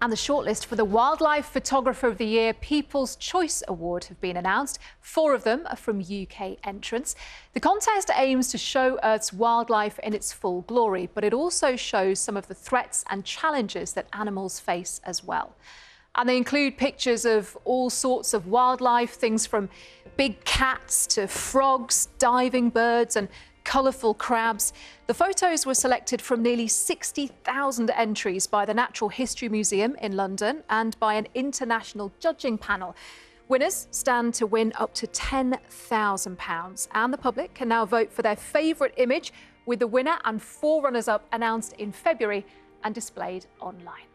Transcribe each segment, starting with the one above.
And the shortlist for the Wildlife Photographer of the Year People's Choice Award have been announced. 4 of them are from UK entrants. The contest aims to show Earth's wildlife in its full glory, but it also shows some of the threats and challenges that animals face as well. And they include pictures of all sorts of wildlife, things from big cats to frogs, diving birds and colourful crabs. The photos were selected from nearly 60,000 entries by the Natural History Museum in London and by an international judging panel. Winners stand to win up to £10,000, and the public can now vote for their favourite image, with the winner and 4 runners-up announced in February and displayed online.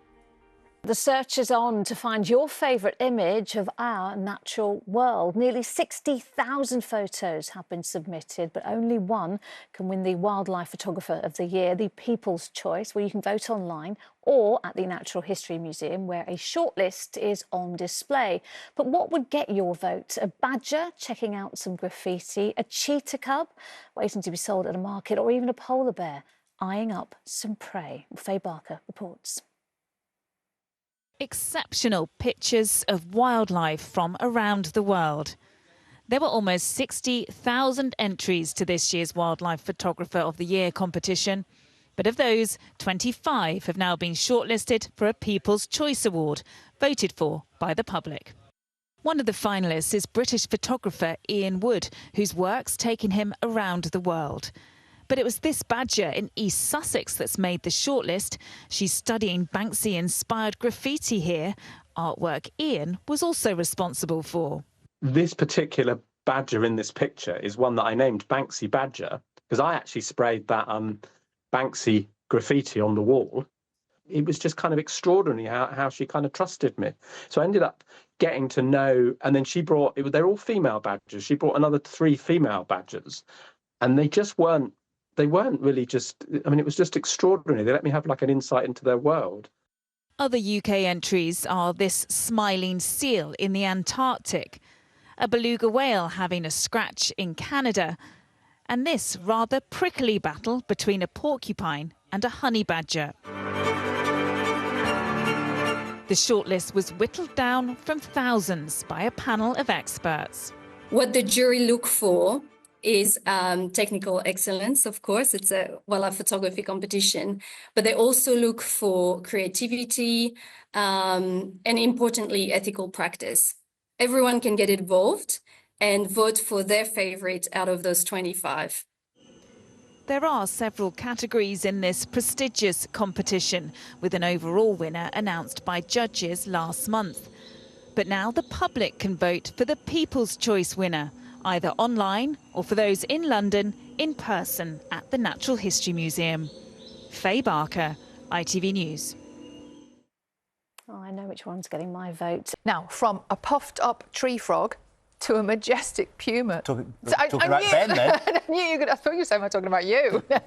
The search is on to find your favourite image of our natural world. Nearly 60,000 photos have been submitted, but only one can win the Wildlife Photographer of the Year, the People's Choice, where you can vote online or at the Natural History Museum, where a shortlist is on display. But what would get your vote? A badger checking out some graffiti, a cheetah cub waiting to be sold at a market, or even a polar bear eyeing up some prey? Faye Barker reports. Exceptional pictures of wildlife from around the world. There were almost 60,000 entries to this year's Wildlife Photographer of the Year competition, but of those, 25 have now been shortlisted for a People's Choice Award, voted for by the public. One of the finalists is British photographer Ian Wood, whose work's taken him around the world. But it was this badger in East Sussex that's made the shortlist. She's studying Banksy-inspired graffiti here, artwork Ian was also responsible for. This particular badger in this picture is one that I named Banksy Badger, because I actually sprayed that Banksy graffiti on the wall. It was just kind of extraordinary how she kind of trusted me. So I ended up getting to know, and then she brought, they're all female badgers. She brought another 3 female badgers, and they weren't really just, I mean, it was just extraordinary. They let me have like an insight into their world. Other UK entries are this smiling seal in the Antarctic, a beluga whale having a scratch in Canada, and this rather prickly battle between a porcupine and a honey badger. The shortlist was whittled down from thousands by a panel of experts. What the jury look for is technical excellence, of course. It's a wildlife photography competition, but they also look for creativity and, importantly, ethical practice. Everyone can get involved and vote for their favorite out of those 25. There are several categories in this prestigious competition, with an overall winner announced by judges last month. But now the public can vote for the People's Choice winner, either online or, for those in London, in person at the Natural History Museum. Faye Barker, ITV News. Oh, I know which one's getting my vote. Now, from a puffed-up tree frog to a majestic puma. Talking about Ben, then. I thought you were saying I'm talking about you. No.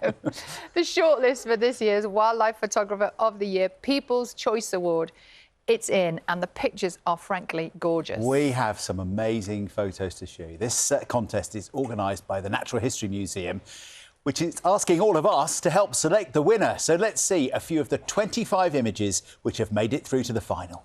The shortlist for this year's Wildlife Photographer of the Year People's Choice Award. It's in, and the pictures are frankly gorgeous. We have some amazing photos to show you. This contest is organised by the Natural History Museum, which is asking all of us to help select the winner. So let's see a few of the 25 images which have made it through to the final.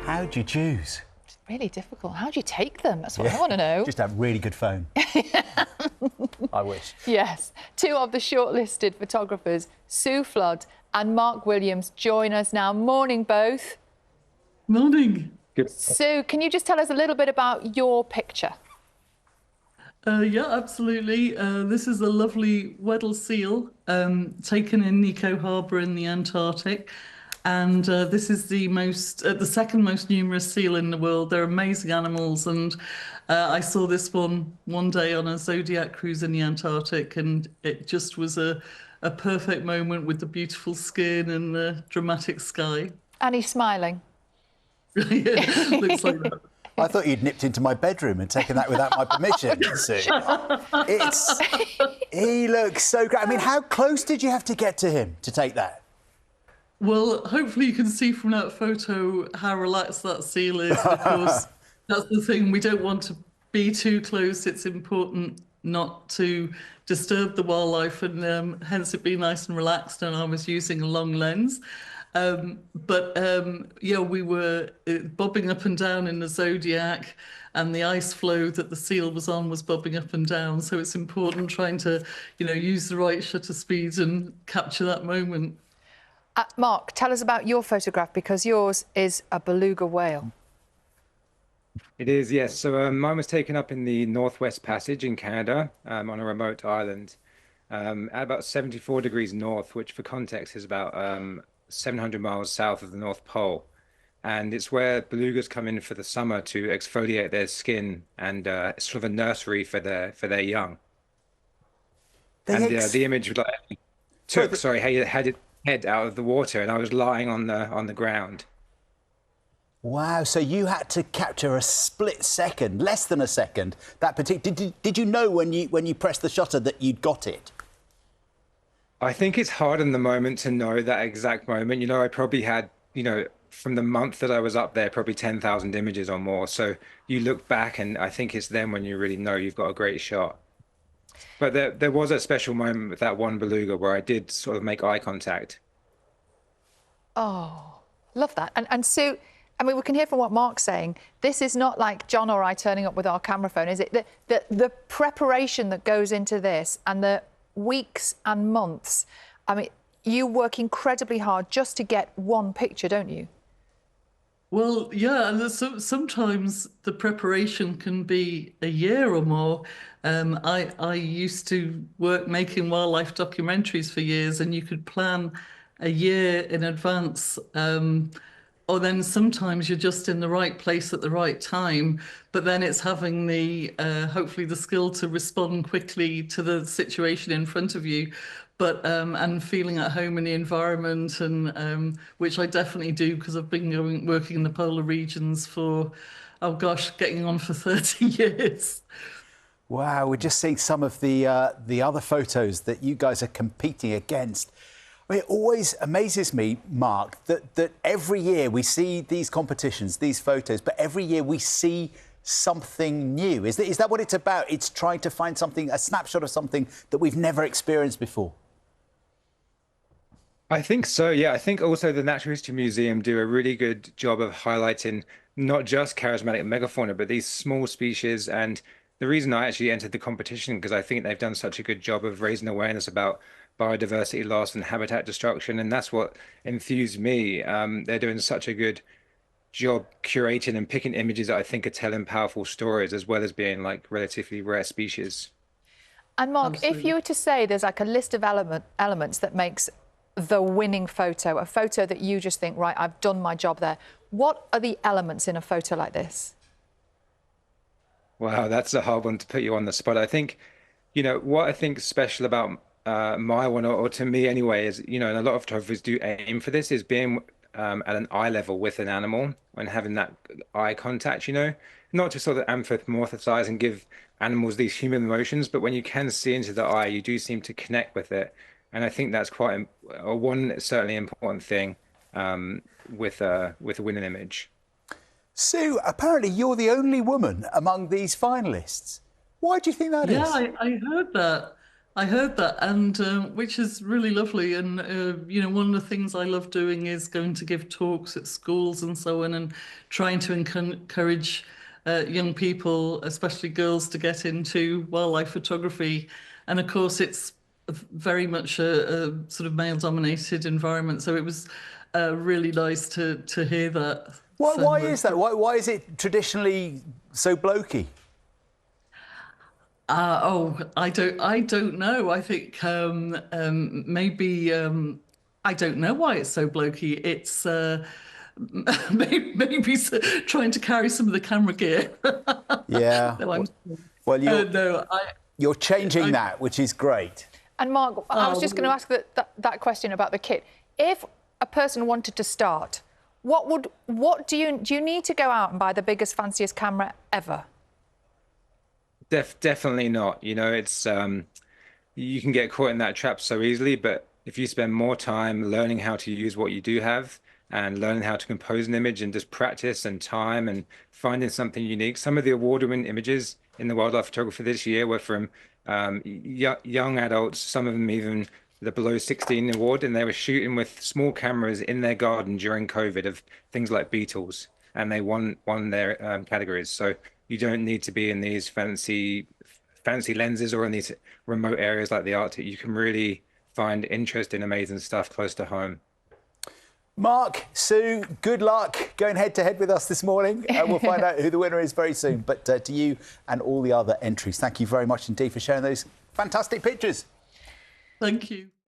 How do you choose? It's really difficult. How do you take them? That's what I want to know. Just have a really good phone. I wish. Yes. 2 of the shortlisted photographers, Sue Flood and Mark Williams, join us now. Morning, both. Morning. Good. Sue, can you just tell us a little bit about your picture? Yeah, absolutely. This is a lovely Weddell seal taken in Nico Harbour in the Antarctic. And this is the second most numerous seal in the world. They're amazing animals, and I saw this one day on a Zodiac cruise in the Antarctic, and it just was a perfect moment with the beautiful skin and the dramatic sky. And he's smiling. Yeah, looks like that. I thought you'd nipped into my bedroom and taken that without my permission, Sue. He looks so great. I mean, how close did you have to get to him to take that? Well, hopefully you can see from that photo how relaxed that seal is. Of course, that's the thing. We don't want to be too close. It's important not to disturb the wildlife, and hence it be nice and relaxed. And I was using a long lens. Yeah, we were bobbing up and down in the Zodiac, and the ice floe that the seal was on was bobbing up and down. So it's important trying to, use the right shutter speed and capture that moment. Mark, tell us about your photograph, because yours is a beluga whale. It is, yes. So mine was taken up in the Northwest Passage in Canada, on a remote island, at about 74 degrees north, which for context is about 700 miles south of the North Pole. And it's where belugas come in for the summer to exfoliate their skin, and it's sort of a nursery for their young. The image had it head out of the water, and I was lying on the ground. Wow! So you had to capture a split second, less than a second. That particular. Did you know when you pressed the shutter that you'd got it? I think it's hard in the moment to know that exact moment. I probably had, from the month that I was up there, probably 10,000 images or more. So you look back, and I think it's then when you really know you've got a great shot. But there was a special moment with that one beluga where I did sort of make eye contact. Oh, love that. And Sue, I mean, we can hear from what Mark's saying. This is not like John or I turning up with our camera phone, is it? The preparation that goes into this, and the weeks and months. I mean, you work incredibly hard just to get one picture, don't you? Well, yeah, and sometimes the preparation can be a year or more. I used to work making wildlife documentaries for years, and you could plan a year in advance. Or then sometimes you're just in the right place at the right time, but then it's having the hopefully the skill to respond quickly to the situation in front of you, but and feeling at home in the environment, and which I definitely do, because I've been working in the polar regions for, oh gosh, getting on for 30 years. Wow, we're just seeing some of the other photos that you guys are competing against. I mean, it always amazes me, Mark, that every year we see these competitions, these photos, but every year we see something new. Is that what it's about? It's trying to find something, a snapshot of something that we've never experienced before. I think so, yeah. I think also the Natural History Museum do a really good job of highlighting not just charismatic megafauna, but these small species. And the reason I actually entered the competition, because I think they've done such a good job of raising awareness about biodiversity loss and habitat destruction, and that's what enthused me. They're doing such a good job curating and picking images that I think are telling powerful stories, as well as being like relatively rare species. And Mark, Absolutely. if you were to say there's like a list of elements that makes the winning photo, a photo that you just think, right, I've done my job there, what are the elements in a photo like this? Wow, that's a hard one to put you on the spot. I think, what I think is special about my one, or to me anyway, is, and a lot of photographers do aim for this, is being at an eye level with an animal and having that eye contact, not to sort of anthropomorphize and give animals these human emotions, but when you can see into the eye, you do seem to connect with it. And I think that's quite one certainly important thing with a winning image. Sue, apparently you're the only woman among these finalists. Why do you think that is? Yeah, I heard that. I heard that, and which is really lovely. And one of the things I love doing is going to give talks at schools and so on, and trying to encourage young people, especially girls, to get into wildlife photography. And of course, it's very much a sort of male-dominated environment. So it was really nice to hear that. Why is that? Why is it traditionally so blokey? I don't know. I think maybe I don't know why it's so blokey. It's maybe trying to carry some of the camera gear. Yeah. No, well, you're changing I that, which is great. And Mark, I was just going to ask that question about the kit. If a person wanted to start, what do you need to go out and buy the biggest, fanciest camera ever? Definitely not. You know, it's you can get caught in that trap so easily, but if you spend more time learning how to use what you do have and learning how to compose an image and just practice and time and finding something unique. Some of the award-winning images in the wildlife photography this year were from young adults, some of them even the below 16 award, and they were shooting with small cameras in their garden during COVID of things like beetles, and they won their categories. So you don't need to be in these fancy lenses or in these remote areas like the Arctic. You can really find interesting, amazing stuff close to home. Mark, Sue, good luck going head-to-head with us this morning. We'll find out who the winner is very soon. But to you and all the other entries, thank you very much indeed for sharing those fantastic pictures. Thank you.